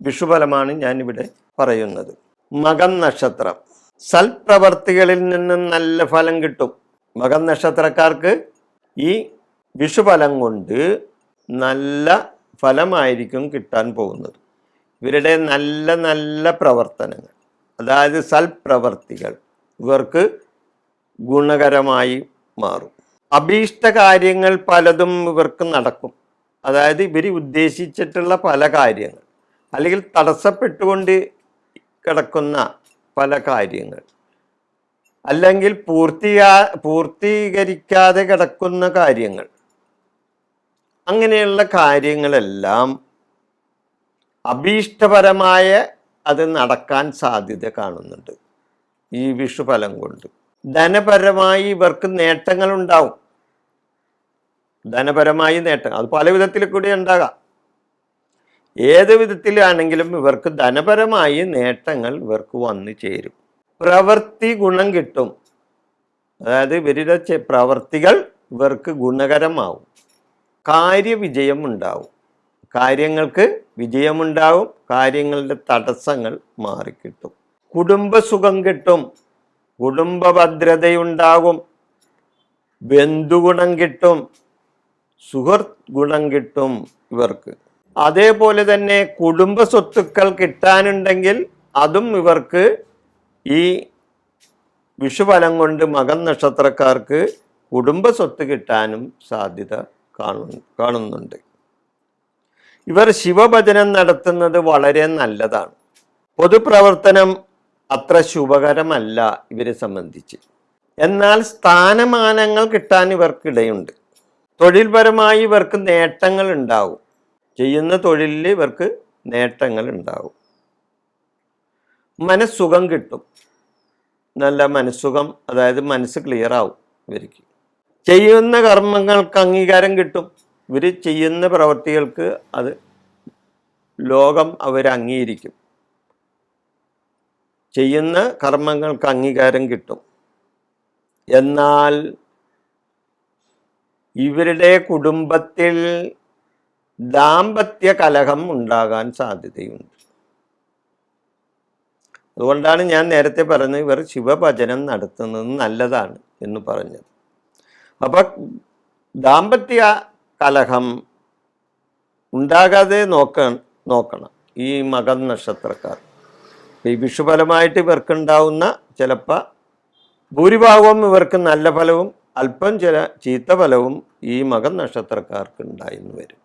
വിഷുഫലമാണ് ഞാനിവിടെ പറയുന്നത്. മകം നക്ഷത്രം, സൽപ്രവർത്തികളിൽ നിന്നും നല്ല ഫലം കിട്ടും. മകം നക്ഷത്രക്കാർക്ക് ഈ വിഷുഫലം കൊണ്ട് നല്ല ഫലമായിരിക്കും കിട്ടാൻ പോകുന്നത്. ഇവരുടെ നല്ല നല്ല പ്രവർത്തനങ്ങൾ, അതായത് സൽപ്രവർത്തികൾ ഇവർക്ക് ഗുണകരമായി മാറും. അഭീഷ്ട കാര്യങ്ങൾ പലതും ഇവർക്ക് നടക്കും. അതായത് ഇവർ ഉദ്ദേശിച്ചിട്ടുള്ള പല കാര്യങ്ങൾ അല്ലെങ്കിൽ തടസ്സപ്പെട്ടുകൊണ്ട് കിടക്കുന്ന പല കാര്യങ്ങൾ അല്ലെങ്കിൽ പൂർത്തീകരിക്കാതെ കിടക്കുന്ന കാര്യങ്ങൾ, അങ്ങനെയുള്ള കാര്യങ്ങളെല്ലാം അഭീഷ്ടപരമായ അത് നടക്കാൻ സാധ്യത കാണുന്നുണ്ട് ഈ വിഷുഫലം കൊണ്ട്. ധനപരമായി ഇവർക്ക് നേട്ടങ്ങൾ ഉണ്ടാവും. ധനപരമായി നേട്ടം അത് പല വിധത്തിൽ കൂടി ഉണ്ടാകാം. ഏത് വിധത്തിലാണെങ്കിലും ഇവർക്ക് ധനപരമായി നേട്ടങ്ങൾ ഇവർക്ക് വന്നു ചേരും. പ്രവൃത്തി ഗുണം കിട്ടും. അതായത് ഇവരുടെ പ്രവർത്തികൾ ഇവർക്ക് ഗുണകരമാവും. കാര്യവിജയം ഉണ്ടാവും. കാര്യങ്ങൾക്ക് വിജയമുണ്ടാവും. കാര്യങ്ങളുടെ തടസ്സങ്ങൾ മാറിക്കിട്ടും. കുടുംബസുഖം കിട്ടും. കുടുംബഭദ്രതയുണ്ടാകും. ബന്ധുഗുണം കിട്ടും. സുഹൃത്ത് ഗുണം കിട്ടും ഇവർക്ക്. അതേപോലെ തന്നെ കുടുംബ സ്വത്തുക്കൾ കിട്ടാനുണ്ടെങ്കിൽ അതും ഇവർക്ക് ഈ വിഷുഫലം കൊണ്ട് മകം നക്ഷത്രക്കാർക്ക് കുടുംബ സ്വത്ത് കിട്ടാനും സാധ്യത കാണുന്നുണ്ട്. ഇവർ ശിവഭജനം നടത്തുന്നത് വളരെ നല്ലതാണ്. പൊതുപ്രവർത്തനം അത്ര ശുഭകരമല്ല ഇവരെ സംബന്ധിച്ച്. എന്നാൽ സ്ഥാനമാനങ്ങൾ കിട്ടാൻ ഇവർക്കിടയുണ്ട്. തൊഴിൽപരമായി ഇവർക്ക് നേട്ടങ്ങൾ ഉണ്ടാവും. ചെയ്യുന്ന തൊഴിലിൽ ഇവർക്ക് നേട്ടങ്ങൾ ഉണ്ടാവും. മനസ്സുഖം കിട്ടും. നല്ല മനസ്സുഖം, അതായത് മനസ്സ് ക്ലിയർ ആവും ഇവർക്ക്. ചെയ്യുന്ന കർമ്മങ്ങൾക്ക് അംഗീകാരം കിട്ടും. ഇവർ ചെയ്യുന്ന പ്രവൃത്തികൾക്ക് അത് ലോകം അവർ അംഗീകരിക്കും. ചെയ്യുന്ന കർമ്മങ്ങൾക്ക് അംഗീകാരം കിട്ടും. എന്നാൽ ഇവരുടെ കുടുംബത്തിൽ ദാമ്പത്യ കലഹം ഉണ്ടാകാൻ സാധ്യതയുണ്ട്. അതുകൊണ്ടാണ് ഞാൻ നേരത്തെ പറഞ്ഞത് ഇവർ ശിവഭജനം നടത്തുന്നത് നല്ലതാണ് എന്ന് പറഞ്ഞത്. അപ്പം ദാമ്പത്യ കലഹം ഉണ്ടാകാതെ നോക്കണം ഈ മകം നക്ഷത്രക്കാർ. ഈ വിഷുഫലമായിട്ട് ഇവർക്കുണ്ടാവുന്ന ചിലപ്പോൾ ഭൂരിഭാഗവും ഇവർക്ക് നല്ല ഫലവും അല്പം ചില ചീത്ത ഫലവും ഈ മകം നക്ഷത്രക്കാർക്ക് ഉണ്ടായെന്ന് വരും.